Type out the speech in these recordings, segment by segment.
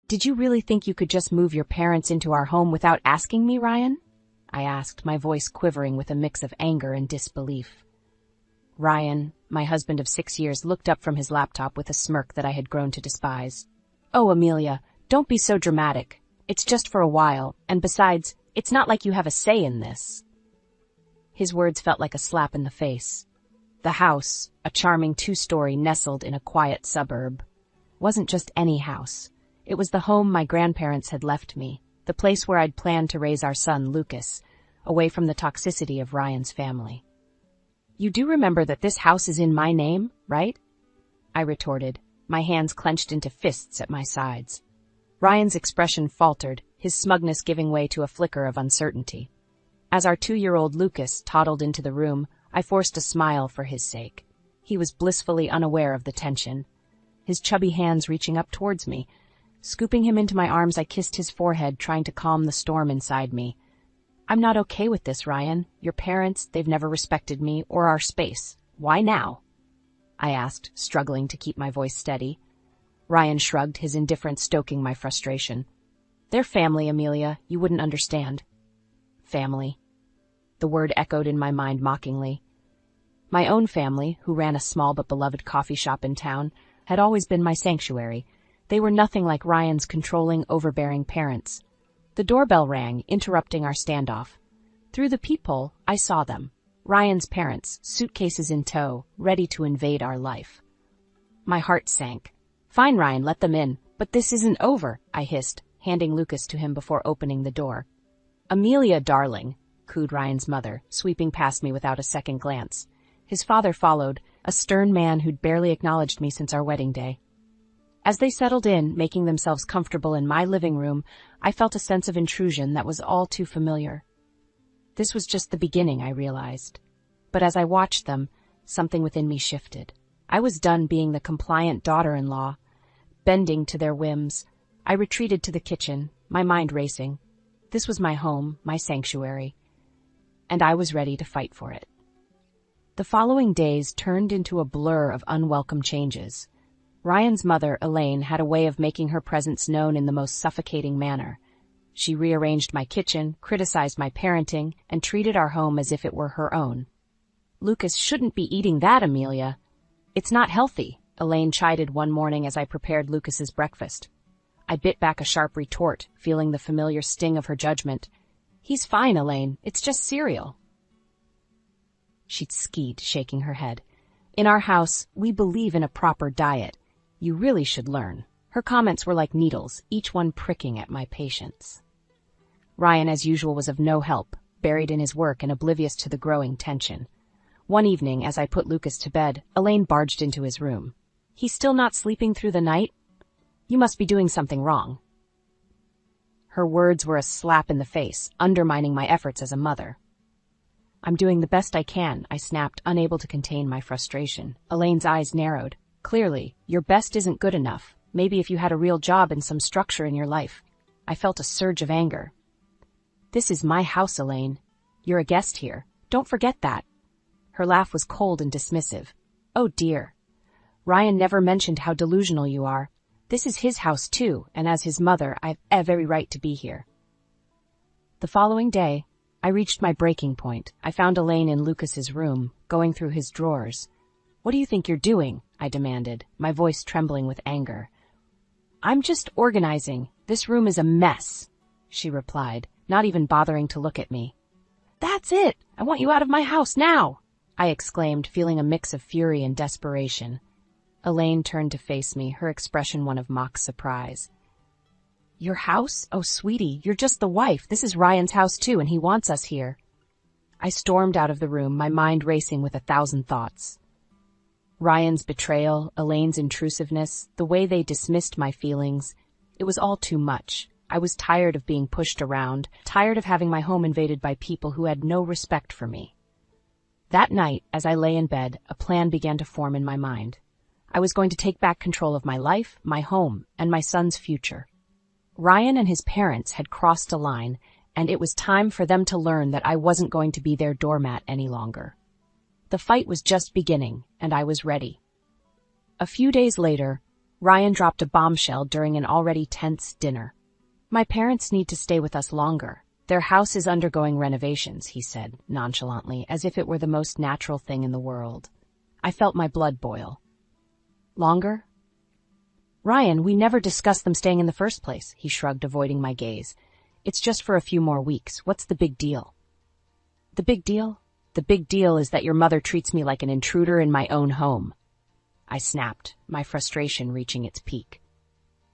Did you really think you could just move your parents into our home without asking me, Ryan? I asked, my voice quivering with a mix of anger and disbelief. Ryan, my husband of 6 years, looked up from his laptop with a smirk that I had grown to despise. Oh, Amelia, don't be so dramatic. It's just for a while, and besides, it's not like you have a say in this. His words felt like a slap in the face. The house, a charming 2-story nestled in a quiet suburb, wasn't just any house. It was the home my grandparents had left me, the place where I'd planned to raise our son, Lucas, away from the toxicity of Ryan's family. You do remember that this house is in my name, right? I retorted, my hands clenched into fists at my sides. Ryan's expression faltered, his smugness giving way to a flicker of uncertainty. As our 2-year-old Lucas toddled into the room, I forced a smile for his sake. He was blissfully unaware of the tension, his chubby hands reaching up towards me. Scooping him into my arms, I kissed his forehead, trying to calm the storm inside me. I'm not okay with this, Ryan. Your parents, they've never respected me or our space. Why now? I asked, struggling to keep my voice steady. Ryan shrugged, his indifference stoking my frustration. They're family, Amelia. You wouldn't understand. Family. The word echoed in my mind mockingly. My own family, who ran a small but beloved coffee shop in town, had always been my sanctuary. They were nothing like Ryan's controlling, overbearing parents. The doorbell rang, interrupting our standoff. Through the peephole, I saw them. Ryan's parents, suitcases in tow, ready to invade our life. My heart sank. Fine, Ryan, let them in. But this isn't over, I hissed, handing Lucas to him before opening the door. Amelia, darling, cooed Ryan's mother, sweeping past me without a second glance. His father followed, a stern man who'd barely acknowledged me since our wedding day. As they settled in, making themselves comfortable in my living room, I felt a sense of intrusion that was all too familiar. This was just the beginning, I realized. But as I watched them, something within me shifted. I was done being the compliant daughter-in-law. Bending to their whims, I retreated to the kitchen, my mind racing. This was my home, my sanctuary, and I was ready to fight for it. The following days turned into a blur of unwelcome changes. Ryan's mother, Elaine, had a way of making her presence known in the most suffocating manner. She rearranged my kitchen, criticized my parenting, and treated our home as if it were her own. Lucas shouldn't be eating that, Amelia. It's not healthy, Elaine chided one morning as I prepared Lucas's breakfast. I bit back a sharp retort, feeling the familiar sting of her judgment. He's fine, Elaine. It's just cereal. She'd skeed, shaking her head. In our house, we believe in a proper diet. You really should learn. Her comments were like needles, each one pricking at my patience. Ryan, as usual, was of no help, buried in his work and oblivious to the growing tension. One evening, as I put Lucas to bed, Elaine barged into his room. He's still not sleeping through the night? You must be doing something wrong. Her words were a slap in the face, undermining my efforts as a mother. I'm doing the best I can, I snapped, unable to contain my frustration. Elaine's eyes narrowed. Clearly, your best isn't good enough. Maybe if you had a real job and some structure in your life. I felt a surge of anger. This is my house, Elaine. You're a guest here. Don't forget that. Her laugh was cold and dismissive. Oh dear. Ryan never mentioned how delusional you are. This is his house too, and as his mother, I've every right to be here. The following day, I reached my breaking point. I found Elaine in Lucas's room, going through his drawers. What do you think you're doing? I demanded, my voice trembling with anger. I'm just organizing. This room is a mess, she replied, not even bothering to look at me. That's it! I want you out of my house now! I exclaimed, feeling a mix of fury and desperation. Elaine turned to face me, her expression one of mock surprise. Your house? Oh, sweetie, you're just the wife. This is Ryan's house too, and he wants us here. I stormed out of the room, my mind racing with 1,000 thoughts. Ryan's betrayal, Elaine's intrusiveness, the way they dismissed my feelings, it was all too much. I was tired of being pushed around, tired of having my home invaded by people who had no respect for me. That night, as I lay in bed, a plan began to form in my mind. I was going to take back control of my life, my home, and my son's future. Ryan and his parents had crossed a line, and it was time for them to learn that I wasn't going to be their doormat any longer. The fight was just beginning, and I was ready. A few days later, Ryan dropped a bombshell during an already tense dinner. My parents need to stay with us longer. Their house is undergoing renovations, he said, nonchalantly, as if it were the most natural thing in the world. I felt my blood boil. Longer? Ryan, we never discussed them staying in the first place, he shrugged, avoiding my gaze. It's just for a few more weeks. What's the big deal? The big deal? The big deal is that your mother treats me like an intruder in my own home. I snapped, my frustration reaching its peak.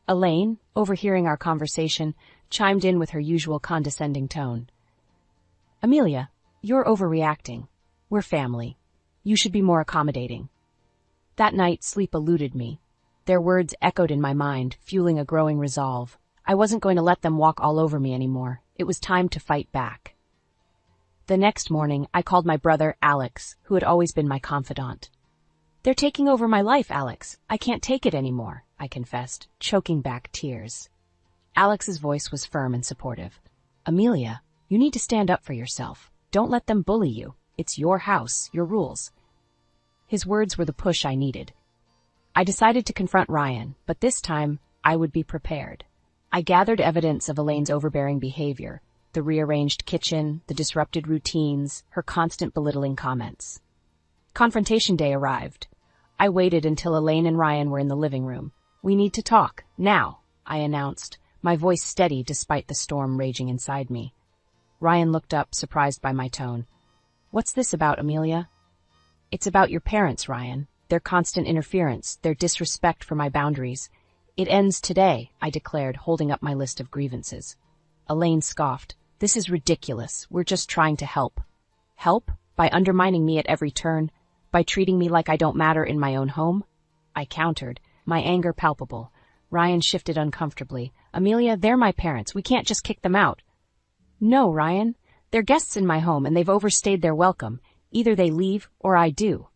Elaine, overhearing our conversation, chimed in with her usual condescending tone. Amelia, you're overreacting. We're family. You should be more accommodating. That night, sleep eluded me. Their words echoed in my mind, fueling a growing resolve. I wasn't going to let them walk all over me anymore. It was time to fight back. The next morning, I called my brother, Alex, who had always been my confidant. They're taking over my life, Alex. I can't take it anymore, I confessed, choking back tears. Alex's voice was firm and supportive. Amelia, you need to stand up for yourself. Don't let them bully you. It's your house, your rules. His words were the push I needed. I decided to confront Ryan, but this time I would be prepared. I gathered evidence of Elaine's overbearing behavior, the rearranged kitchen, the disrupted routines, her constant belittling comments. Confrontation day arrived. I waited until Elaine and Ryan were in the living room. We need to talk, now, I announced, my voice steady despite the storm raging inside me. Ryan looked up, surprised by my tone. What's this about, Amelia? It's about your parents, Ryan. Their constant interference, their disrespect for my boundaries. It ends today, I declared, holding up my list of grievances. Elaine scoffed. This is ridiculous. We're just trying to help. Help? By undermining me at every turn? By treating me like I don't matter in my own home? I countered, my anger palpable. Ryan shifted uncomfortably. Amelia, they're my parents. We can't just kick them out. No, Ryan. They're guests in my home and they've overstayed their welcome. Either they leave or I do.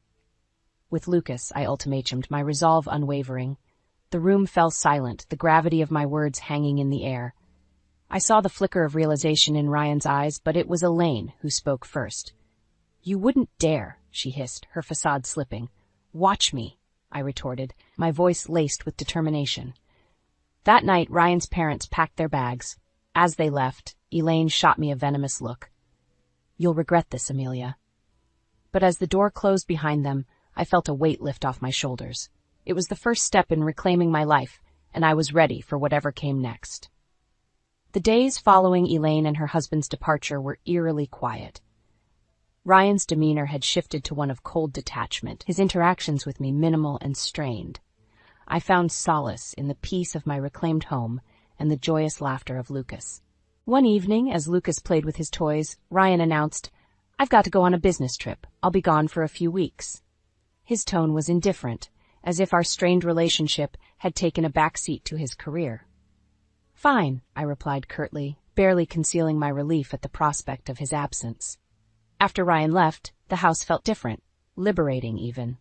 With Lucas, I ultimatumed, my resolve unwavering. The room fell silent, the gravity of my words hanging in the air. I saw the flicker of realization in Ryan's eyes, but it was Elaine who spoke first. You wouldn't dare, she hissed, her facade slipping. Watch me, I retorted, my voice laced with determination. That night, Ryan's parents packed their bags. As they left, Elaine shot me a venomous look. You'll regret this, Amelia. But as the door closed behind them, I felt a weight lift off my shoulders. It was the first step in reclaiming my life, and I was ready for whatever came next. The days following Elaine and her husband's departure were eerily quiet. Ryan's demeanor had shifted to one of cold detachment, his interactions with me minimal and strained. I found solace in the peace of my reclaimed home and the joyous laughter of Lucas. One evening, as Lucas played with his toys, Ryan announced, I've got to go on a business trip. I'll be gone for a few weeks. His tone was indifferent, as if our strained relationship had taken a backseat to his career. Fine, I replied curtly, barely concealing my relief at the prospect of his absence. After Ryan left, the house felt different, liberating even.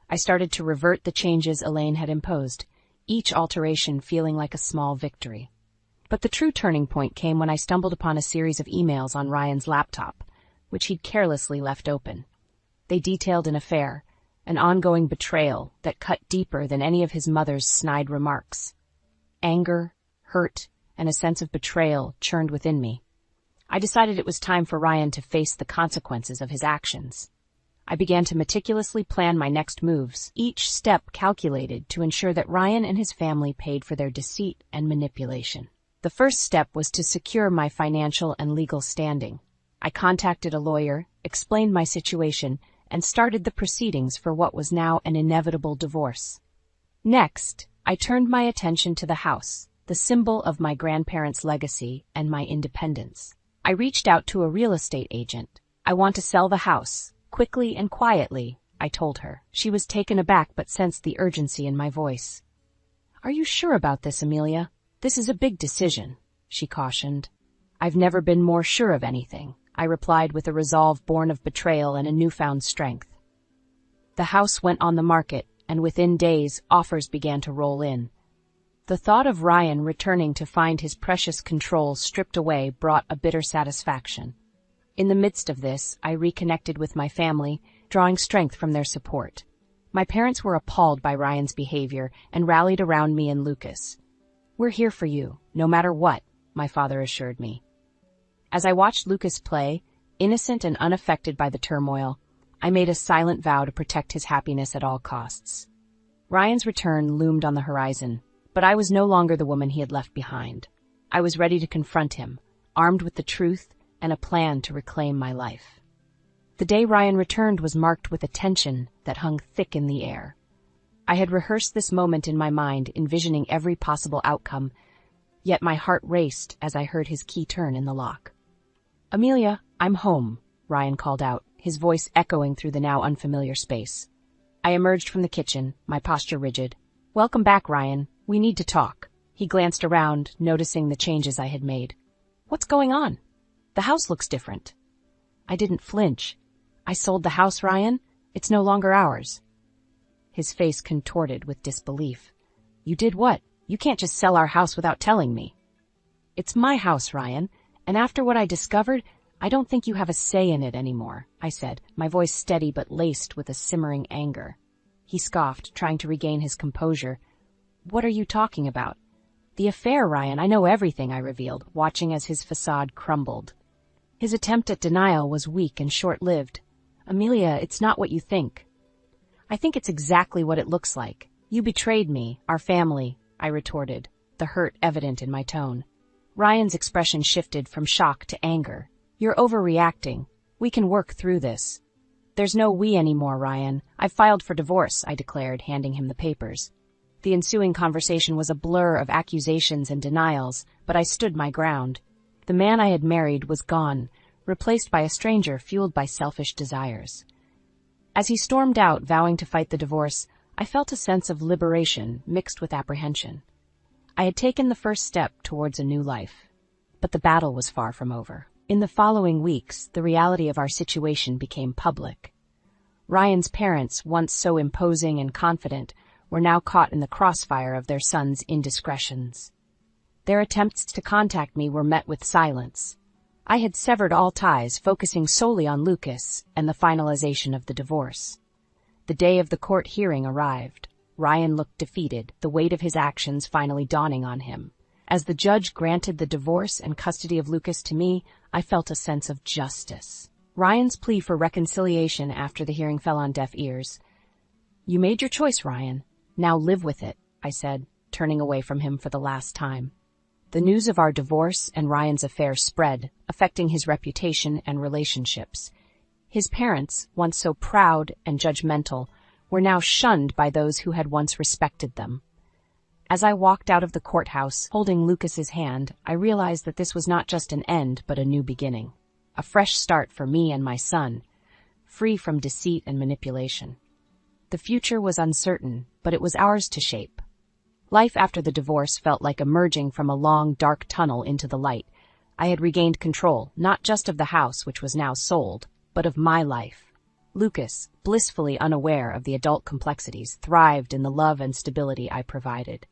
I started to revert the changes Elaine had imposed, each alteration feeling like a small victory. But the true turning point came when I stumbled upon a series of emails on Ryan's laptop, which he'd carelessly left open. They detailed an affair, an ongoing betrayal that cut deeper than any of his mother's snide remarks. Anger, hurt, and a sense of betrayal churned within me. I decided it was time for Ryan to face the consequences of his actions. I began to meticulously plan my next moves, each step calculated to ensure that Ryan and his family paid for their deceit and manipulation. The first step was to secure my financial and legal standing. I contacted a lawyer, explained my situation, and started the proceedings for what was now an inevitable divorce. Next, I turned my attention to the house, the symbol of my grandparents' legacy and my independence. I reached out to a real estate agent. I want to sell the house, quickly and quietly, I told her. She was taken aback but sensed the urgency in my voice. Are you sure about this, Amelia? This is a big decision, she cautioned. I've never been more sure of anything, I replied with a resolve born of betrayal and a newfound strength. The house went on the market, and within days, offers began to roll in. The thought of Ryan returning to find his precious control stripped away brought a bitter satisfaction. In the midst of this, I reconnected with my family, drawing strength from their support. My parents were appalled by Ryan's behavior and rallied around me and Lucas. "We're here for you, no matter what," my father assured me. As I watched Lucas play, innocent and unaffected by the turmoil, I made a silent vow to protect his happiness at all costs. Ryan's return loomed on the horizon, but I was no longer the woman he had left behind. I was ready to confront him, armed with the truth and a plan to reclaim my life. The day Ryan returned was marked with a tension that hung thick in the air. I had rehearsed this moment in my mind, envisioning every possible outcome, yet my heart raced as I heard his key turn in the lock. "Amelia, I'm home," Ryan called out, his voice echoing through the now unfamiliar space. I emerged from the kitchen, my posture rigid. "Welcome back, Ryan. We need to talk." He glanced around, noticing the changes I had made. "What's going on? The house looks different." I didn't flinch. "I sold the house, Ryan. It's no longer ours." His face contorted with disbelief. "You did what? You can't just sell our house without telling me." "It's my house, Ryan, and after what I discovered, I don't think you have a say in it anymore," I said, my voice steady but laced with a simmering anger. He scoffed, trying to regain his composure. "What are you talking about?" "The affair, Ryan. I know everything," I revealed, watching as his facade crumbled. His attempt at denial was weak and short-lived. "Amelia, it's not what you think." "I think it's exactly what it looks like. You betrayed me, our family," I retorted, the hurt evident in my tone. Ryan's expression shifted from shock to anger. "You're overreacting. We can work through this." "There's no we anymore, Ryan. I've filed for divorce," I declared, handing him the papers. The ensuing conversation was a blur of accusations and denials, but I stood my ground. The man I had married was gone, replaced by a stranger fueled by selfish desires. As he stormed out, vowing to fight the divorce, I felt a sense of liberation mixed with apprehension. I had taken the first step towards a new life, but the battle was far from over. In the following weeks, the reality of our situation became public. Ryan's parents, once so imposing and confident, were now caught in the crossfire of their son's indiscretions. Their attempts to contact me were met with silence. I had severed all ties, focusing solely on Lucas and the finalization of the divorce. The day of the court hearing arrived. Ryan looked defeated, the weight of his actions finally dawning on him. As the judge granted the divorce and custody of Lucas to me, I felt a sense of justice. Ryan's plea for reconciliation after the hearing fell on deaf ears. "You made your choice, Ryan. Now live with it," I said, turning away from him for the last time. The news of our divorce and Ryan's affair spread, affecting his reputation and relationships. His parents, once so proud and judgmental, were now shunned by those who had once respected them. As I walked out of the courthouse, holding Lucas's hand, I realized that this was not just an end, but a new beginning. A fresh start for me and my son, free from deceit and manipulation. The future was uncertain, but it was ours to shape. Life after the divorce felt like emerging from a long, dark tunnel into the light. I had regained control, not just of the house, which was now sold, but of my life. Lucas, blissfully unaware of the adult complexities, thrived in the love and stability I provided.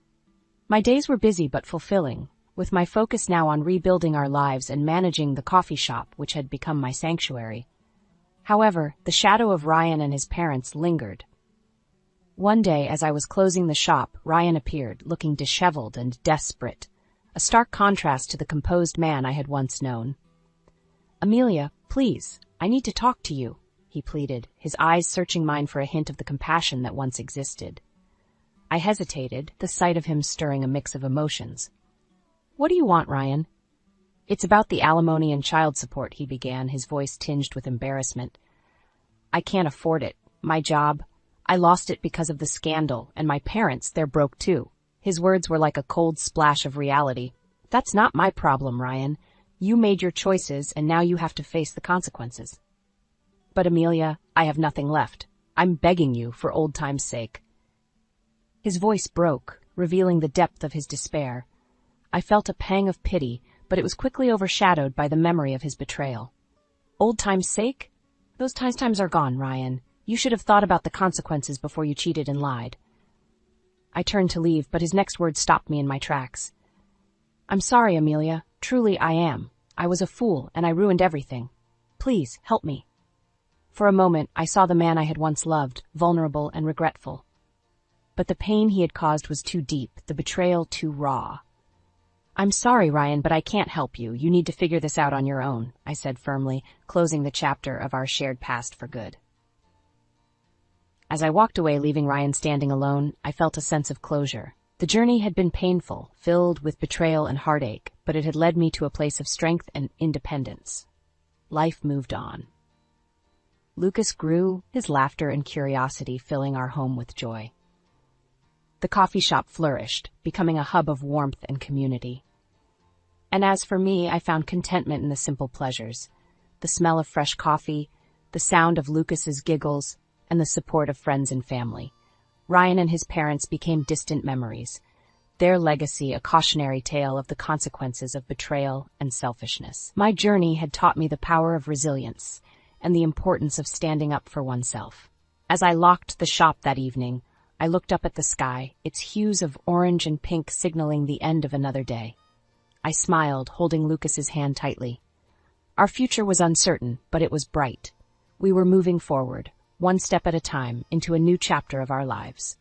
My days were busy but fulfilling, with my focus now on rebuilding our lives and managing the coffee shop, which had become my sanctuary. However, the shadow of Ryan and his parents lingered. One day, as I was closing the shop, Ryan appeared, looking disheveled and desperate, a stark contrast to the composed man I had once known. "Amelia, please, I need to talk to you," he pleaded, his eyes searching mine for a hint of the compassion that once existed. I hesitated, the sight of him stirring a mix of emotions. "What do you want, Ryan?" "It's about the alimony and child support," he began, his voice tinged with embarrassment. "I can't afford it. My job, I lost it because of the scandal, and my parents, they're broke too." His words were like a cold splash of reality. "That's not my problem, Ryan. You made your choices, and now you have to face the consequences." "But Amelia, I have nothing left. I'm begging you, for old time's sake." His voice broke, revealing the depth of his despair. I felt a pang of pity, but it was quickly overshadowed by the memory of his betrayal. "Old time's sake? Those times are gone, Ryan. You should have thought about the consequences before you cheated and lied." I turned to leave, but his next words stopped me in my tracks. "I'm sorry, Amelia. Truly I am. I was a fool, and I ruined everything. Please, help me." For a moment, I saw the man I had once loved, vulnerable and regretful. But the pain he had caused was too deep, the betrayal too raw. "I'm sorry, Ryan, but I can't help you. You need to figure this out on your own," I said firmly, closing the chapter of our shared past for good. As I walked away, leaving Ryan standing alone, I felt a sense of closure. The journey had been painful, filled with betrayal and heartache, but it had led me to a place of strength and independence. Life moved on. Lucas grew, his laughter and curiosity filling our home with joy. The coffee shop flourished, becoming a hub of warmth and community. And as for me, I found contentment in the simple pleasures: the smell of fresh coffee, the sound of Lucas's giggles, and the support of friends and family. Ryan and his parents became distant memories, their legacy a cautionary tale of the consequences of betrayal and selfishness. My journey had taught me the power of resilience and the importance of standing up for oneself. As I locked the shop that evening, I looked up at the sky, its hues of orange and pink signaling the end of another day. I smiled, holding Lucas's hand tightly. Our future was uncertain, but it was bright. We were moving forward, one step at a time, into a new chapter of our lives.